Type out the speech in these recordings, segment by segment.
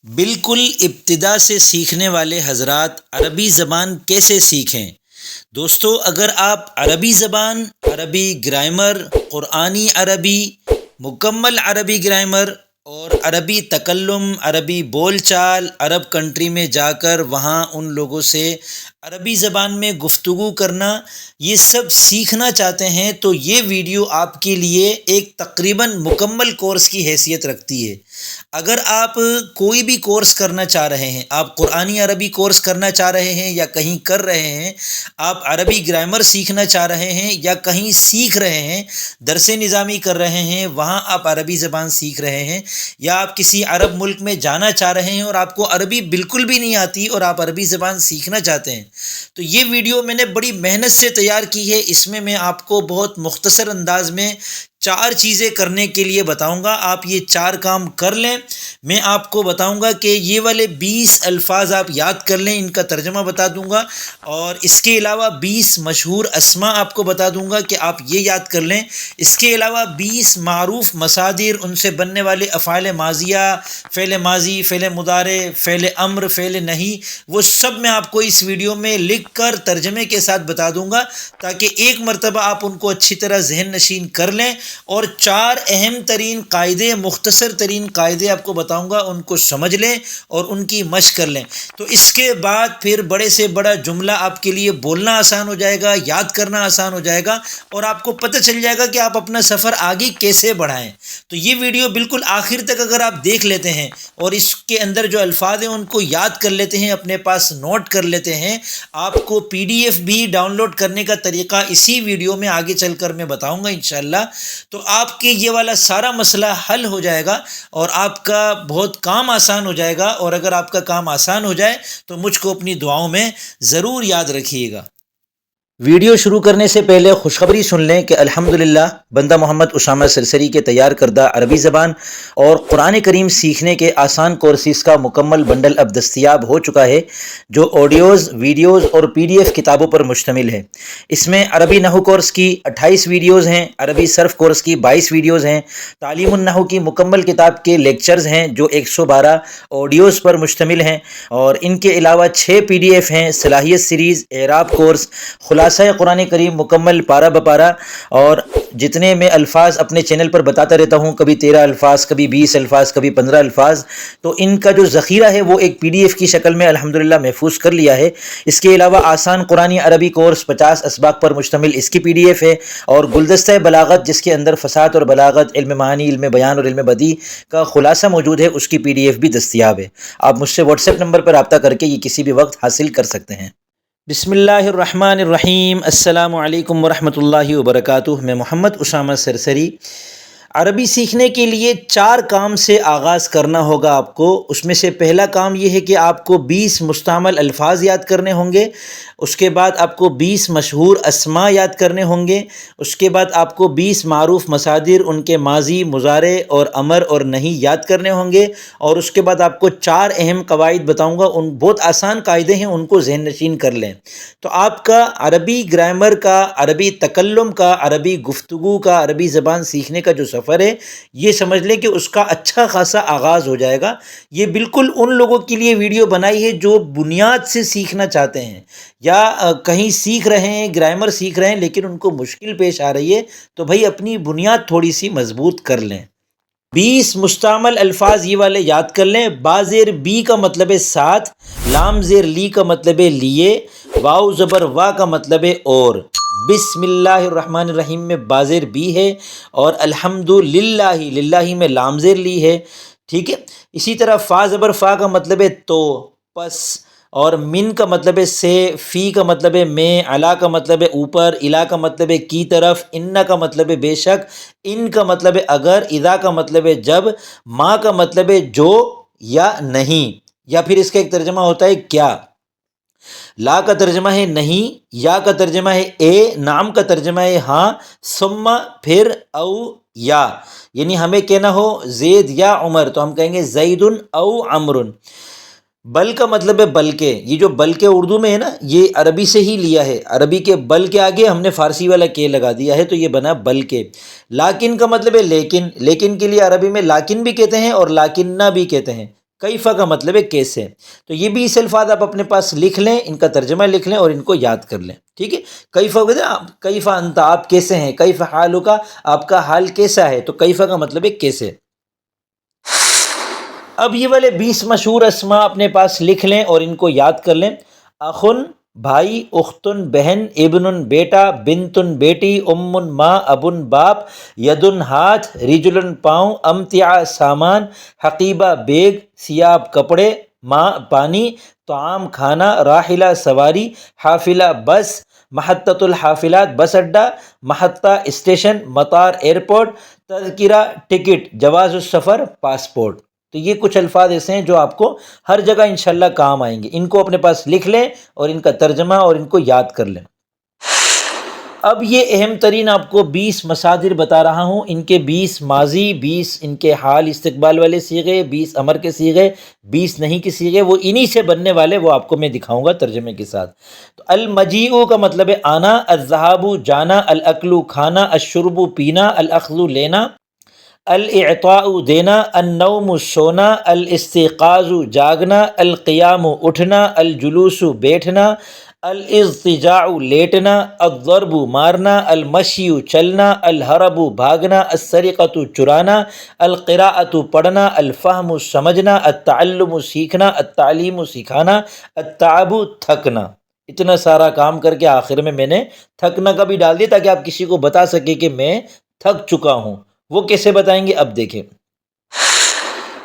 بالکل ابتدا سے سیکھنے والے حضرات عربی زبان کیسے سیکھیں؟ دوستو، اگر آپ عربی زبان، عربی گرامر، قرآنی عربی، مکمل عربی گرامر اور عربی تکلم، عربی بول چال، عرب کنٹری میں جا کر وہاں ان لوگوں سے عربی زبان میں گفتگو کرنا، یہ سب سیکھنا چاہتے ہیں تو یہ ویڈیو آپ کے لیے ایک تقریباً مکمل کورس کی حیثیت رکھتی ہے۔ اگر آپ کوئی بھی کورس کرنا چاہ رہے ہیں، آپ قرآنی عربی کورس کرنا چاہ رہے ہیں یا کہیں کر رہے ہیں، آپ عربی گرامر سیکھنا چاہ رہے ہیں یا کہیں سیکھ رہے ہیں، درس نظامی کر رہے ہیں، وہاں آپ عربی زبان سیکھ رہے ہیں، یا آپ کسی عرب ملک میں جانا چاہ رہے ہیں اور آپ کو عربی بالکل بھی نہیں آتی اور آپ عربی زبان سیکھنا چاہتے ہیں، تو یہ ویڈیو میں نے بڑی محنت سے تیار کی ہے۔ اس میں آپ کو بہت مختصر انداز میں 4 چیزیں کرنے کے لیے بتاؤں گا۔ آپ یہ 4 کام کر لیں۔ میں آپ کو بتاؤں گا کہ یہ والے 20 الفاظ آپ یاد کر لیں، ان کا ترجمہ بتا دوں گا، اور اس کے علاوہ 20 مشہور اسماء آپ کو بتا دوں گا کہ آپ یہ یاد کر لیں۔ اس کے علاوہ 20 معروف مصادر، ان سے بننے والے افعال ماضیہ، فعل ماضی، فعل مضارع، فعل امر، فعل نہی، وہ سب میں آپ کو اس ویڈیو میں لکھ کر ترجمے کے ساتھ بتا دوں گا، تاکہ ایک مرتبہ آپ ان کو اچھی طرح ذہن نشین کر لیں، اور 4 اہم ترین قاعدے، مختصر ترین قاعدے آپ کو بتاؤں گا، ان کو سمجھ لیں اور ان کی مشق کر لیں۔ تو اس کے بعد پھر بڑے سے بڑا جملہ آپ کے لیے بولنا آسان ہو جائے گا، یاد کرنا آسان ہو جائے گا، اور آپ کو پتہ چل جائے گا کہ آپ اپنا سفر آگے کیسے بڑھائیں۔ تو یہ ویڈیو بالکل آخر تک اگر آپ دیکھ لیتے ہیں اور اس کے اندر جو الفاظ ہیں ان کو یاد کر لیتے ہیں، اپنے پاس نوٹ کر لیتے ہیں، آپ کو PDF بھی ڈاؤن لوڈ کرنے کا طریقہ اسی ویڈیو میں آگے چل کر میں بتاؤں گا انشاءاللہ، تو آپ کے یہ والا سارا مسئلہ حل ہو جائے گا اور آپ کا بہت کام آسان ہو جائے گا۔ اور اگر آپ کا کام آسان ہو جائے تو مجھ کو اپنی دعاؤں میں ضرور یاد رکھیے گا۔ ویڈیو شروع کرنے سے پہلے خوشخبری سن لیں کہ الحمدللہ بندہ محمد اسامہ سرسری کے تیار کردہ عربی زبان اور قرآن کریم سیکھنے کے آسان کورسز کا مکمل بنڈل اب دستیاب ہو چکا ہے، جو آڈیوز، ویڈیوز اور PDF کتابوں پر مشتمل ہے۔ اس میں عربی نحو کورس کی 28 ویڈیوز ہیں، عربی صرف کورس کی 22 ویڈیوز ہیں، تعلیم النحو کی مکمل کتاب کے لیکچرز ہیں جو 112 آڈیوز پر مشتمل ہیں، اور ان کے علاوہ 6 PDF ہیں، صلاحیت سیریز، اعراب کورس، خلاصہ قرآن کریم مکمل پارہ بپارہ، اور جتنے میں الفاظ اپنے چینل پر بتاتا رہتا ہوں، کبھی 13 الفاظ، کبھی 20 الفاظ، کبھی 15 الفاظ، تو ان کا جو ذخیرہ ہے وہ ایک PDF کی شکل میں الحمدللہ محفوظ کر لیا ہے۔ اس کے علاوہ آسان قرآنی عربی کورس 50 اسباق پر مشتمل، اس کی PDF ہے، اور گلدستہ بلاغت جس کے اندر فصاحت اور بلاغت، علم معانی، علم بیان اور علم بدیع کا خلاصہ موجود ہے، اس کی PDF بھی دستیاب ہے۔ آپ مجھ سے واٹس ایپ نمبر پر رابطہ کر کے یہ کسی بھی وقت حاصل کر سکتے ہیں۔ بسم اللہ الرحمن الرحیم۔ السلام علیکم ورحمۃ اللہ وبرکاتہ۔ میں محمد اسامہ سرسری۔ عربی سیکھنے کے لیے 4 کام سے آغاز کرنا ہوگا آپ کو۔ اس میں سے پہلا کام یہ ہے کہ آپ کو 20 مستعمل الفاظ یاد کرنے ہوں گے، اس کے بعد آپ کو 20 مشہور اسماء یاد کرنے ہوں گے، اس کے بعد آپ کو 20 معروف مصادر، ان کے ماضی، مضارع اور امر اور نہی یاد کرنے ہوں گے، اور اس کے بعد آپ کو 4 اہم قواعد بتاؤں گا، ان بہت آسان قاعدے ہیں، ان کو ذہن نشین کر لیں۔ تو آپ کا عربی گرامر کا، عربی تکلم کا، عربی گفتگو کا، عربی زبان سیکھنے کا جو سفر ہے، یہ سمجھ لیں کہ اس کا اچھا خاصا آغاز ہو جائے گا۔ یہ بالکل ان لوگوں کے لیے ویڈیو بنائی ہے جو بنیاد سے سیکھنا چاہتے ہیں، یا کہیں سیکھ رہے ہیں، گرامر سیکھ رہے ہیں، لیکن ان کو مشکل پیش آ رہی ہے، تو بھائی اپنی بنیاد تھوڑی سی مضبوط کر لیں۔ 20 مستعمل الفاظ یہ والے یاد کر لیں۔ با زیر بی کا مطلب ہے ساتھ، لام زیر لی کا مطلب ہے لیے، واو زبر وا کا مطلب ہے اور۔ بسم اللہ الرحمن الرحیم میں با زیر بی ہے، اور الحمدللہ، للہ میں لام زیر لی ہے، ٹھیک ہے۔ اسی طرح فا زبر فا کا مطلب ہے تو، پس، اور من کا مطلب ہے سے، فی کا مطلب ہے میں، علا کا مطلب ہے اوپر، الا کا مطلب ہے کی طرف، ان کا مطلب ہے بے شک، ان کا مطلب ہے اگر، اذا کا مطلب ہے جب، ما کا مطلب ہے جو یا نہیں، یا پھر اس کا ایک ترجمہ ہوتا ہے کیا۔ لا کا ترجمہ ہے نہیں، یا کا ترجمہ ہے اے، نعم کا ترجمہ ہے ہاں، ثم پھر او یا، یعنی ہمیں کہنا ہو زید یا عمر تو ہم کہیں گے زید او عمر۔ بل کا مطلب ہے بلکہ، یہ جو بلکہ اردو میں ہے نا، یہ عربی سے ہی لیا ہے، عربی کے بل کے آگے ہم نے فارسی والا کے لگا دیا ہے، تو یہ بنا بلکہ۔ لاکن کا مطلب ہے لیکن، لیکن کے لیے عربی میں لاکن بھی کہتے ہیں اور لاکنہ بھی کہتے ہیں، کیفہ کا مطلب ہے کیسے. تو یہ بھی اس الفاظ آپ اپنے پاس لکھ لیں، ان کا ترجمہ لکھ لیں اور ان کو یاد کر لیں. ٹھیک ہے. کیفہ کہتے ہیں کیفہ انت، آپ کیسے ہیں، کیفہ حالک آپ کا حال کیسا ہے، تو کیفہ کا مطلب ہے کیسے. اب یہ والے 20 مشہور اسماء اپنے پاس لکھ لیں اور ان کو یاد کر لیں. اخن بھائی، اختن بہن، ابن بیٹا، بنتن بیٹی، امن ماں، ابن باپ، یدن ہاتھ، رجلن پاؤں، امتع سامان، حقیبہ بیگ، سیاب کپڑے، ماں پانی، طعام کھانا، راحلہ سواری، حافلہ بس، محطۃ الحافلات بس اڈہ، محطہ اسٹیشن، مطار ایئرپورٹ، تذکرہ ٹکٹ، جواز السفر پاسپورٹ. تو یہ کچھ الفاظ ایسے ہیں جو آپ کو ہر جگہ انشاءاللہ کام آئیں گے. ان کو اپنے پاس لکھ لیں اور ان کا ترجمہ اور ان کو یاد کر لیں. اب یہ اہم ترین آپ کو 20 مصادر بتا رہا ہوں. ان کے 20 ماضی، 20 ان کے حال استقبال والے صیغے، 20 امر کے صیغے، 20 نہیں کے صیغے، وہ انہی سے بننے والے، وہ آپ کو میں دکھاؤں گا ترجمے کے ساتھ. تو المجیء کا مطلب ہے آنا، الذہاب جانا، الاکل کھانا، الشرب پینا، الاخذ لینا، الاعطاء دینا، النوم سونا، الاستيقاظ جاگنا، القیام اٹھنا، الجلوس بیٹھنا، الاضطجاع لیٹنا، الضرب مارنا، المشی چلنا، الہرب بھاگنا، السرقۃ چرانا، القراءۃ پڑھنا، الفہم سمجھنا، التعلم سیکھنا، التعلیم سکھانا، التعب تھکنا. اتنا سارا کام کر کے آخر میں نے تھکنا کا بھی ڈال دیا تاکہ آپ کسی کو بتا سکیں کہ میں تھک چکا ہوں. وہ کیسے بتائیں گے اب دیکھیں.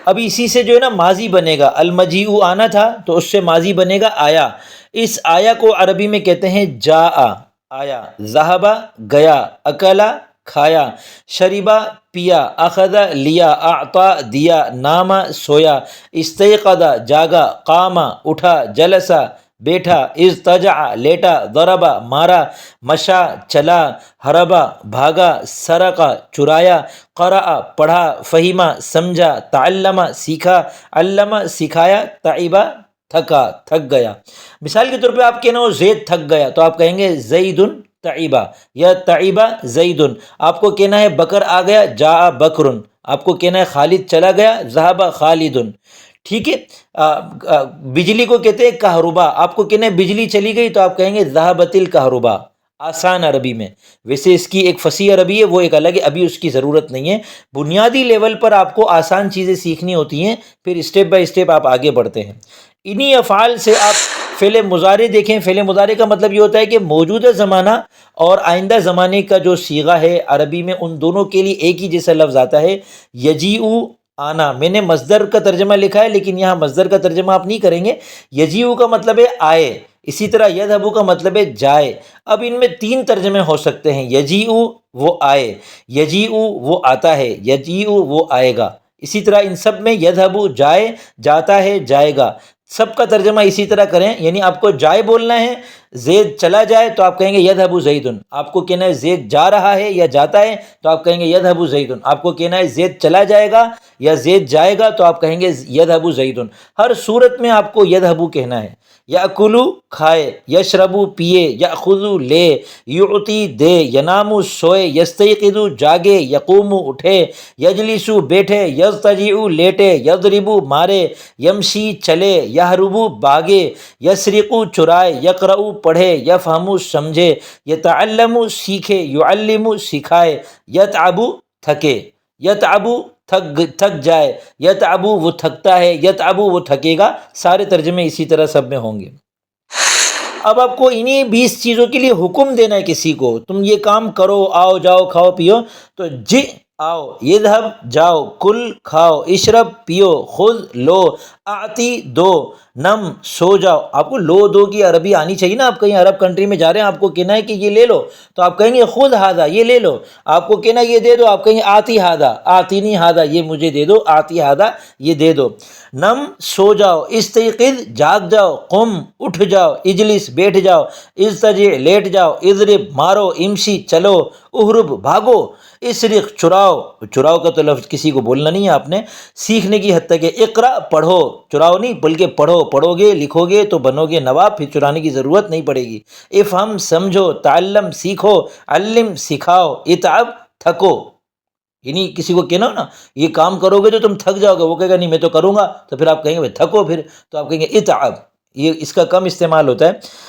اب اسی سے جو ہے نا ماضی بنے گا. المجیء آنا تھا تو اس سے ماضی بنے گا آیا. اس آیا کو عربی میں کہتے ہیں جاء، آیا. ذہبا گیا، اکلا کھایا، شربا پیا، اخذ لیا، اعطا دیا، ناما سویا، استيقظ جاگا، قام اٹھا، جلسا بیٹھا، اضطجع لیٹا، ضربا مارا، مشا چلا، ہربا بھاگا، سرقا چرایا، قرأ پڑھا، فہیمہ سمجھا، تعلم سیکھا، علم سکھایا، تعبا تھکا تھک گیا. مثال کے طور پہ آپ کہنا ہو زید تھک گیا تو آپ کہیں گے زید تعبا یا تعبا زید. آپ کو کہنا ہے بکر آ گیا، جاء بکر. آپ کو کہنا ہے خالد چلا گیا، ذهب خالد. ٹھیک ہے. بجلی کو کہتے ہیں کہربا. آپ کو کہنا ہے بجلی چلی گئی تو آپ کہیں گے ذهبت الکہربا. آسان عربی میں. ویسے اس کی ایک فصیح عربی ہے، وہ ایک الگ ہے، ابھی اس کی ضرورت نہیں ہے. بنیادی لیول پر آپ کو آسان چیزیں سیکھنی ہوتی ہیں، پھر اسٹیپ بائی اسٹیپ آپ آگے بڑھتے ہیں. انہی افعال سے آپ فعل مضارع دیکھیں. فعل مضارع کا مطلب یہ ہوتا ہے کہ موجودہ زمانہ اور آئندہ زمانے کا جو صیغہ ہے عربی میں، ان دونوں کے لیے ایک ہی جیسا لفظ آتا ہے. یجیء آنا. میں نے مصدر کا ترجمہ لکھا ہے لیکن یہاں مصدر کا ترجمہ آپ نہیں کریں گے. یجیء کا مطلب ہے آئے، اسی طرح یذهب کا مطلب ہے جائے. اب ان میں 3 ترجمے ہو سکتے ہیں. یجیء وہ آئے، یجیء وہ آتا ہے، یجیء وہ آئے گا. اسی طرح ان سب میں یذهب جائے، جاتا ہے، جائے گا. سب کا ترجمہ اسی طرح کریں. یعنی آپ کو جائے بولنا ہے، زید چلا جائے تو آپ کہیں گے یذهب زید. آپ کو کہنا ہے زید جا رہا ہے یا جاتا ہے تو آپ کہیں گے یذهب زید. آپ کو کہنا ہے زید چلا جائے گا یا زید جائے گا تو آپ کہیں گے یذهب زید. ہر صورت میں آپ کو یذهب کہنا ہے. یاکلو کھائے، یشربو پیے، یاخذو لے، یعطی دے، ینامو سوئے، یستیقظ جاگے، یقوم اٹھے، یجلسو بیٹھے، یضطجع لیٹے، یضرب مارے، یمشی چلے، یہرب بھاگے، یسرق چرائے، یقرأ پڑھے، یفہم سمجھے، یتعلم سیکھے، یعلم سکھائے، یتعب تھکے. یتعب تھک جائے، یتعب وہ تھکتا ہے، یتعب وہ تھکے گا. سارے ترجمے اسی طرح سب میں ہوں گے. اب آپ کو انہی 20 چیزوں کے لیے حکم دینا ہے کسی کو، تم یہ کام کرو، آؤ جاؤ کھاؤ پیو. تو جی آؤ، یذہب جاؤ، کل کھاؤ، اشرب پیو، خذ لو، آتی دو، نم سو جاؤ. آپ کو لو دو کی عربی آنی چاہیے نا. آپ کہیں عرب کنٹری میں جا رہے ہیں، آپ کو کہنا ہے کہ یہ لے لو تو آپ کہیں گے خذ ھذا، یہ لے لو. آپ کو کہنا ہے یہ دے دو، آپ کہیں گے آتی ھذا، آتینی ھذا، یہ مجھے دے دو، آتی ھذا یہ دے دو. نم سو جاؤ، استيقظ جاگ جاؤ، قم اٹھ جاؤ، اجلس بیٹھ جاؤ، اضطجع لیٹ جاؤ، اضرب مارو، امشی چلو، اہرب بھاگو، اسرق چراؤ. چراؤ کا تو لفظ کسی کو بولنا نہیں ہے آپ نے. سیکھنے کی حد تک ہے. اقرا پڑھو، چراؤ نہیں بلکہ پڑھو، پڑھو گے لکھو گے تو بنو گے نواب، پھر چرانے کی ضرورت نہیں پڑے گی. افہم سمجھو، تعلم سیکھو، علم سکھاؤ، اتعب تھکو. یعنی کسی کو کہنا ہو نا یہ کام کرو گے تو تم تھک جاؤ گے، وہ کہے گا نہیں میں تو کروں گا، تو پھر آپ کہیں گے بھائی تھکو پھر، تو آپ کہیں گے اتعب، یہ اس کا کم استعمال ہوتا ہے۔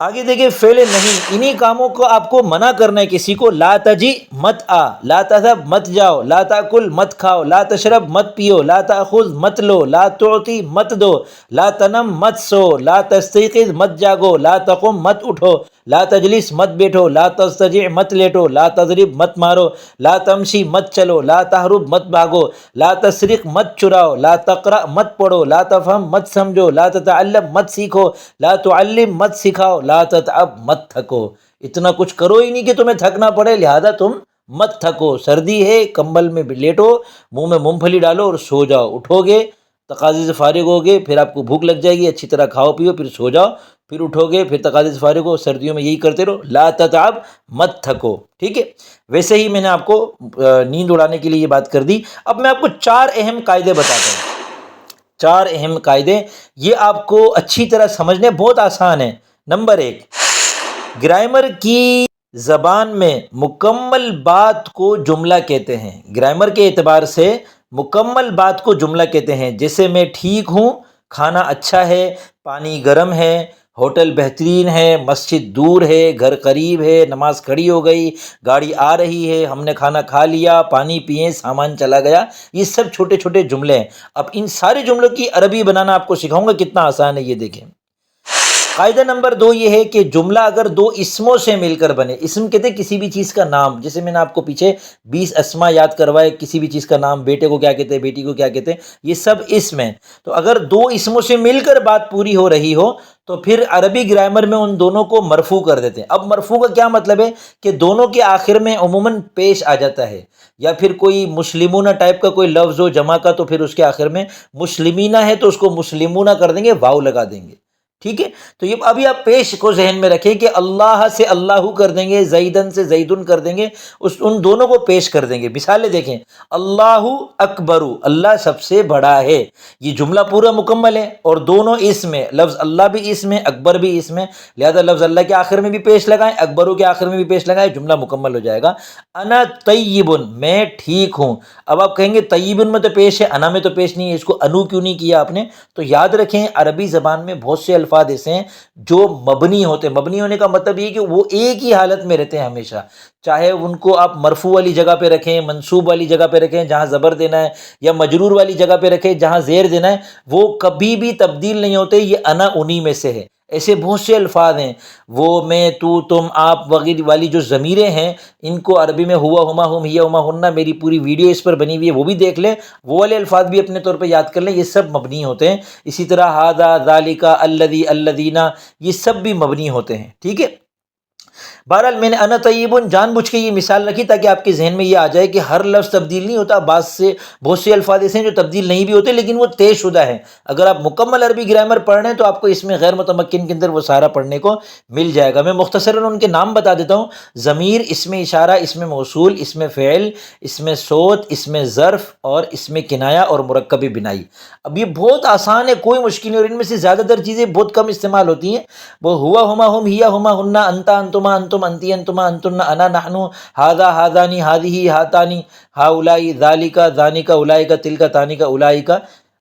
آگے دیکھیں فعل نہیں، انہی کاموں کو آپ کو منع کرنا ہے کسی کو، لا تجی مت آ، لا تذهب مت جاؤ، لا تاکل مت کھاؤ، لا تشرب مت پیو، لا تاخذ مت لو، لا تعطی مت دو، لا تنم مت سو، لا تستيقظ مت جاگو، لا تقم مت اٹھو، لا تجلس مت بیٹھو، لا تضطجع مت لیٹو، لا تضرب مت مارو، لا تمشی مت چلو، لا تہرب مت بھاگو، لا تسرق مت چراؤ، لا تقرأ مت پڑھو، لا تفہم مت سمجھو، لا تتعلم مت سیکھو، لا تعلم مت سکھاؤ، لا تتعب مت تھکو۔ اتنا کچھ کرو ہی نہیں کہ تمہیں تھکنا پڑے، لہذا تم مت تھکو، سردی ہے کمبل میں لیٹو، منہ میں مونگ پھلی ڈالو اور سو جاؤ، اٹھو گے تقاضے سے فارغ ہوگے، پھر آپ کو بھوک لگ جائے گی، اچھی طرح کھاؤ پیو، پھر سو جاؤ، پھر اٹھو گے، پھر تقاضے سے فارغ ہو، سردیوں میں یہی کرتے رہو، لا تتعب مت تھکو، ٹھیک ہے۔ ویسے ہی میں نے آپ کو نیند اڑانے کے لیے یہ بات کر دی۔ اب میں آپ کو 4 اہم قاعدے بتاتا ہوں، 4 اہم قاعدے، یہ آپ کو اچھی طرح سمجھنے، بہت آسان ہے۔ نمبر 1، گرامر کی زبان میں مکمل بات کو جملہ کہتے ہیں، گرامر کے اعتبار سے مکمل بات کو جملہ کہتے ہیں، جیسے میں ٹھیک ہوں، کھانا اچھا ہے، پانی گرم ہے، ہوٹل بہترین ہے، مسجد دور ہے، گھر قریب ہے، نماز کھڑی ہو گئی، گاڑی آ رہی ہے، ہم نے کھانا کھا لیا، پانی پیئے، سامان چلا گیا، یہ سب چھوٹے چھوٹے جملے ہیں۔ اب ان سارے جملوں کی عربی بنانا آپ کو سکھاؤں گا، کتنا آسان ہے یہ دیکھیں۔ قاعدہ نمبر 2 یہ ہے کہ جملہ اگر 2 اسموں سے مل کر بنے، اسم کہتے ہیں کسی بھی چیز کا نام، جیسے میں نے آپ کو پیچھے 20 اسما یاد کروائے، کسی بھی چیز کا نام، بیٹے کو کیا کہتے ہیں، بیٹی کو کیا کہتے ہیں، یہ سب اسم ہیں۔ تو اگر 2 اسموں سے مل کر بات پوری ہو رہی ہو تو پھر عربی گرامر میں ان دونوں کو مرفوع کر دیتے ہیں۔ اب مرفوع کا کیا مطلب ہے کہ دونوں کے آخر میں عموماً پیش آ جاتا ہے، یا پھر کوئی مسلمونہ ٹائپ کا کوئی لفظ ہو جمع کا تو پھر اس کے آخر میں مسلمینہ ہے تو اس کو مسلمونہ کر دیں گے، واو لگا دیں گے، ٹھیک ہے۔ تو یہ ابھی آپ پیش کو ذہن میں رکھیں کہ اللہ سے اللہ کر دیں گے، زیدن سے زیدن کر دیں گے، ان دونوں کو پیش کر دیں گے۔ مثالیں دیکھیں، اللہ اکبر، اللہ سب سے بڑا ہے، یہ جملہ پورا مکمل ہے، اور دونوں اسم ہے، لفظ اللہ بھی اسم ہے، اکبر بھی اسم ہے، لہذا لفظ اللہ کے آخر میں بھی پیش لگائیں، اکبرو کے آخر میں بھی پیش لگائیں، جملہ مکمل ہو جائے گا۔ انا طیبن، میں ٹھیک ہوں۔ اب آپ کہیں گے طیبن میں تو پیش ہے، انا میں تو پیش نہیں ہے، اس کو انو کیوں نہیں کیا آپ نے؟ تو یاد رکھیں عربی زبان میں بہت سے الفاظ ایسے ہیں جو مبنی ہوتے ہیں۔ مبنی ہونے کا مطلب یہ کہ وہ ایک ہی حالت میں رہتے ہیں ہمیشہ، چاہے ان کو آپ مرفوع والی جگہ پہ رکھیں، منصوب والی جگہ پہ رکھیں جہاں زبر دینا ہے، یا مجرور والی جگہ پہ رکھیں جہاں زیر دینا ہے، وہ کبھی بھی تبدیل نہیں ہوتے۔ یہ انا انہی میں سے ہے۔ ایسے بہت سے الفاظ ہیں، وہ، میں، تو، تم، آپ وغیرہ والی جو ضمیریں ہیں، ان کو عربی میں ہوا، ہما، ہم، ہی، ہما، ہننا، میری پوری ویڈیو اس پر بنی ہوئی ہے، وہ بھی دیکھ لیں، وہ والے الفاظ بھی اپنے طور پہ یاد کر لیں، یہ سب مبنی ہوتے ہیں۔ اسی طرح ہذا، ذالک، الذی، الذین، یہ سب بھی مبنی ہوتے ہیں، ٹھیک ہے۔ بہرحال میں نے انا طیبن جان بوجھ کے یہ مثال رکھی تاکہ آپ کے ذہن میں یہ آ جائے کہ ہر لفظ تبدیل نہیں ہوتا، بہت سے الفاظ ایسے ہیں جو تبدیل نہیں بھی ہوتے لیکن وہ طے شدہ ہیں۔ اگر آپ مکمل عربی گرامر پڑھ رہے ہیں تو آپ کو اس میں غیر متمکن کے اندر وہ سارا پڑھنے کو مل جائے گا۔ میں مختصراً ان کے نام بتا دیتا ہوں: ضمیر، اسم اشارہ، اسم موصول، اسم فعل، اسم صوت، اسم ظرف، اور اسم کنایہ اور مرکب بنائی۔ اب یہ بہت آسان ہے، کوئی مشکل نہیں، اور ان میں سے زیادہ تر چیزیں بہت کم استعمال ہوتی ہیں۔ وہ ہوا، ہما، ہم، ہیا، ہما، ہننا، انتا، انتما، انتم، انتی، انتما، انتن، انا، نحن، ھذا، ھذانی، ھذہ، ھاتانی، ھؤلاء، ذالک، ذانک، اولئک، تلک، تانک، اولئک،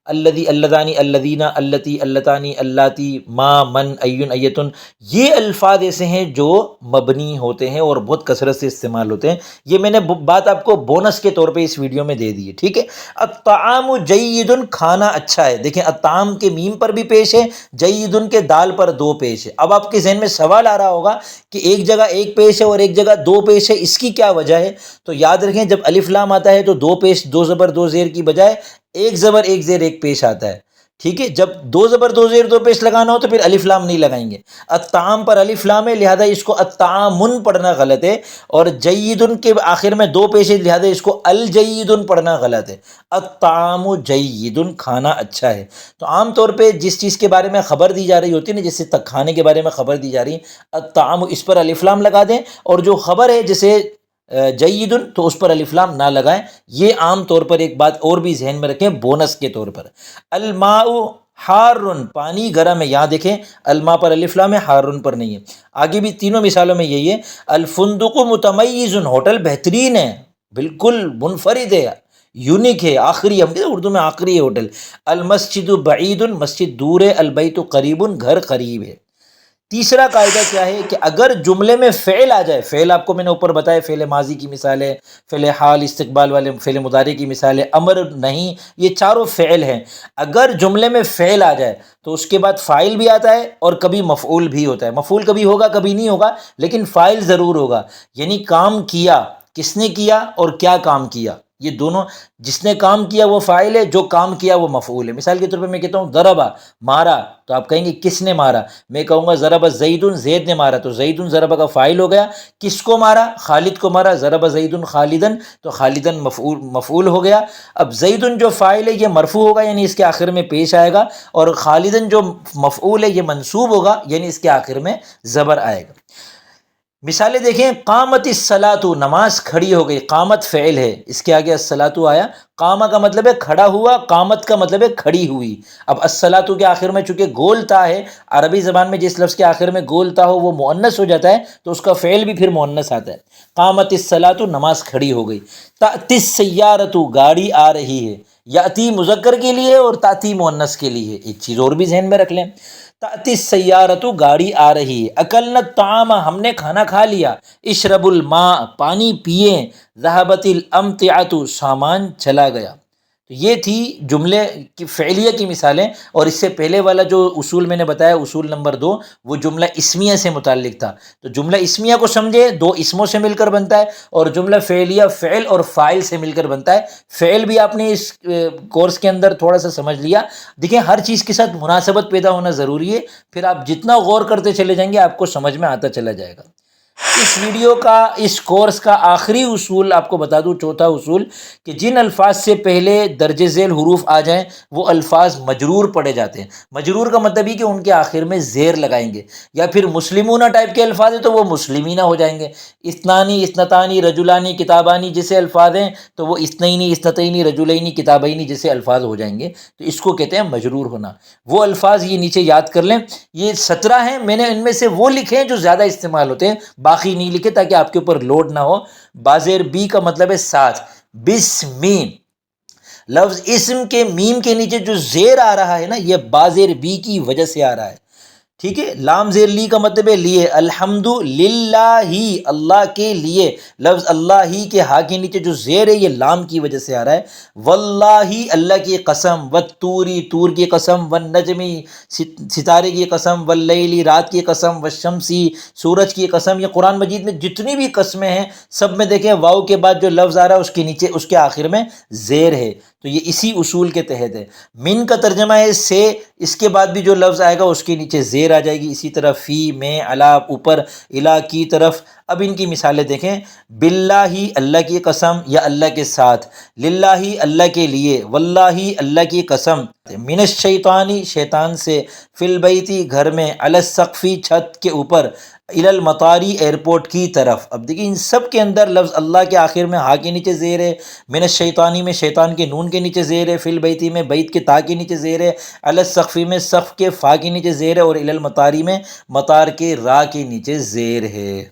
الذی، اللذانی، الذین، اللتی، اللتانی، اللاتی، ما، من، ایٌ، ایتن، یہ الفاظ ایسے ہیں جو مبنی ہوتے ہیں اور بہت کثرت سے استعمال ہوتے ہیں۔ یہ میں نے بات آپ کو بونس کے طور پہ اس ویڈیو میں دے دی ہے، ٹھیک ہے۔ الطعام جید، کھانا اچھا ہے، دیکھیں الطعام کے میم پر بھی پیش ہے، جید کے دال پر 2 پیش ہے۔ اب آپ کے ذہن میں سوال آ رہا ہوگا کہ ایک جگہ 1 پیش ہے اور ایک جگہ 2 پیش ہے، اس کی کیا وجہ ہے؟ تو یاد رکھیں جب الف لام آتا ہے تو 2 پیش، 2 زبر 2 زیر کی بجائے 1 زبر 1 زیر 1 پیش آتا ہے، ٹھیک ہے۔ جب 2 زبر 2 زیر 2 پیش لگانا ہو تو پھر الف لام نہیں لگائیں گے۔ الطعام پر الف لام ہے لہذا اس کو الطعامن پڑھنا غلط ہے، اور جیدن کے آخر میں 2 پیش ہے لہذا اس کو الجیدن پڑھنا غلط ہے۔ الطعام جیدن، کھانا اچھا ہے۔ تو عام طور پہ جس چیز کے بارے میں خبر دی جا رہی ہوتی ہے نا، جیسے تک کھانے کے بارے میں خبر دی جا رہی ہے، الطعام، اس پر الف لام لگا دیں، اور جو خبر ہے جیسے جیدن تو اس پر الف لام نہ لگائیں۔ یہ عام طور پر ایک بات اور بھی ذہن میں رکھیں بونس کے طور پر۔ الماء حارن، پانی گرم ہے، یہاں دیکھیں الماء پر الف لام ہے، حارن پر نہیں ہے۔ آگے بھی تینوں مثالوں میں یہی ہے۔ الفندق متمیز، ہوٹل بہترین ہے، بالکل منفرد ہے، یونیک ہے، آخری، ہم کہتے ہیں اردو میں آخری ہے ہوٹل۔ المسجد بعید، مسجد دور ہے، البیت قریب، گھر قریب ہے۔ تیسرا قاعدہ کیا ہے کہ اگر جملے میں فعل آ جائے، فعل آپ کو میں نے اوپر بتایا، فعل ماضی کی مثال ہے، فعل حال، استقبال والے فعل مضارع کی مثال ہے، امر، نہیں، یہ چاروں فعل ہیں۔ اگر جملے میں فعل آ جائے تو اس کے بعد فاعل بھی آتا ہے اور کبھی مفعول بھی ہوتا ہے۔ مفعول کبھی ہوگا کبھی نہیں ہوگا، لیکن فاعل ضرور ہوگا، یعنی کام کیا، کس نے کیا اور کیا کام کیا، یہ دونوں، جس نے کام کیا وہ فاعل ہے، جو کام کیا وہ مفعول ہے۔ مثال کے طور پہ میں کہتا ہوں ضربا، مارا، تو آپ کہیں گے کس نے مارا؟ میں کہوں گا ضرب زید، زید نے مارا، تو زید ضرب کا فاعل ہو گیا۔ کس کو مارا؟ خالد کو مارا، ضرب زید خالدن، تو خالدن مفعول ہو گیا۔ اب زید جو فاعل ہے یہ مرفوع ہوگا، یعنی اس کے آخر میں پیش آئے گا، اور خالدن جو مفعول ہے یہ منصوب ہوگا، یعنی اس کے آخر میں زبر آئے گا۔ مثالیں دیکھیں، قامت الصلاۃ، نماز کھڑی ہو گئی، قامت فعل ہے، اس کے آگے الصلاۃ آیا، قامہ کا مطلب ہے کھڑا ہوا، قامت کا مطلب ہے کھڑی ہوئی۔ اب الصلاۃ کے آخر میں چونکہ گول تا ہے، عربی زبان میں جس لفظ کے آخر میں گول تا ہو وہ مؤنث ہو جاتا ہے، تو اس کا فعل بھی پھر مؤنث آتا ہے۔ قامت الصلاۃ، نماز کھڑی ہو گئی۔ تأتی السیارۃ، گاڑی آ رہی ہے، یاتی مذکر کے لیے اور تاتی مؤنث کے لیے، ایک چیز اور بھی ذہن میں رکھ لیں، تأتی السیارۃ، گاڑی آ رہی ہے، اکلنا الطعام، ہم نے کھانا کھا لیا، اشربوا الماء، پانی پیے، ذہبت الامتعۃ، سامان چلا گیا۔ تو یہ تھی جملے کی فعلیہ کی مثالیں، اور اس سے پہلے والا جو اصول میں نے بتایا، اصول نمبر 2، وہ جملہ اسمیہ سے متعلق تھا۔ تو جملہ اسمیہ کو سمجھے، دو اسموں سے مل کر بنتا ہے، اور جملہ فعلیہ فعل اور فاعل سے مل کر بنتا ہے۔ فعل بھی آپ نے اس کورس کے اندر تھوڑا سا سمجھ لیا۔ دیکھیں، ہر چیز کے ساتھ مناسبت پیدا ہونا ضروری ہے، پھر آپ جتنا غور کرتے چلے جائیں گے آپ کو سمجھ میں آتا چلا جائے گا۔ اس ویڈیو کا، اس کورس کا آخری اصول آپ کو بتا دوں، چوتھا اصول، کہ جن الفاظ سے پہلے درج ذیل حروف آ جائیں وہ الفاظ مجرور پڑھے جاتے ہیں۔ مجرور کا مطلب یہ کہ ان کے آخر میں زیر لگائیں گے، یا پھر مسلمونہ ٹائپ کے الفاظ ہیں تو وہ مسلمینہ ہو جائیں گے۔ اثنانی، اثنتانی، رجلانی، کتابانی جیسے الفاظ ہیں تو وہ اثنینی، اثنتینی، رجلینی، کتابینی جیسے الفاظ ہو جائیں گے، تو اس کو کہتے ہیں مجرور ہونا۔ وہ الفاظ یہ نیچے یاد کر لیں، یہ 17 ہیں، میں نے ان میں سے وہ لکھے ہیں جو زیادہ استعمال ہوتے ہیں، باقی نہیں لکھے تاکہ آپ کے اوپر لوڈ نہ ہو۔ بازیر بی کا مطلب ہے ساتھ، بسمین، لفظ اسم کے میم کے نیچے جو زیر آ رہا ہے نا، یہ بازیر بی کی وجہ سے آ رہا ہے، ٹھیک ہے۔ لام زیر لی کا مطلب ہے لیے، الحمد للہ، اللہ کے لیے، لفظ اللہ ہی کے ہا کے نیچے جو زیر ہے یہ لام کی وجہ سے آ رہا ہے۔ واللہ، اللہ کی قسم، والطوری، طور کی قسم، والنجمی، ستارے کی قسم، واللیلی، رات کی قسم، والشمسی، سورج کی قسم۔ یہ قرآن مجید میں جتنی بھی قسمیں ہیں سب میں دیکھیں واو کے بعد جو لفظ آ رہا ہے اس کے نیچے، اس کے آخر میں زیر ہے، تو یہ اسی اصول کے تحت ہے۔ من کا ترجمہ ہے سے، اس کے بعد بھی جو لفظ آئے گا اس کے نیچے زیر آ جائے گی، اسی طرح فی، میں، علی، اوپر، الی، کی طرف۔ اب ان کی مثالیں دیکھیں، باللہ، اللہ کی قسم یا اللہ کے ساتھ، للہ، اللہ کے لیے، واللہ، اللہ کی قسم، من الشیطان، شیطان سے، فی البیت، گھر میں، علی السقف، چھت کے اوپر، الی المطاری، ایئرپورٹ کی طرف۔ اب دیکھیں ان سب کے اندر لفظ اللہ کے آخر میں ہا کے نیچے زیر ہے، من الشیطانی میں شیطان کے نون کے نیچے زیر ہے، فی البیتی میں بیت کے تا کے نیچے زیر ہے، علی السقف میں سقف کے فا کے نیچے زیر ہے، اور الی المطاری میں مطار کے را کے نیچے زیر ہے۔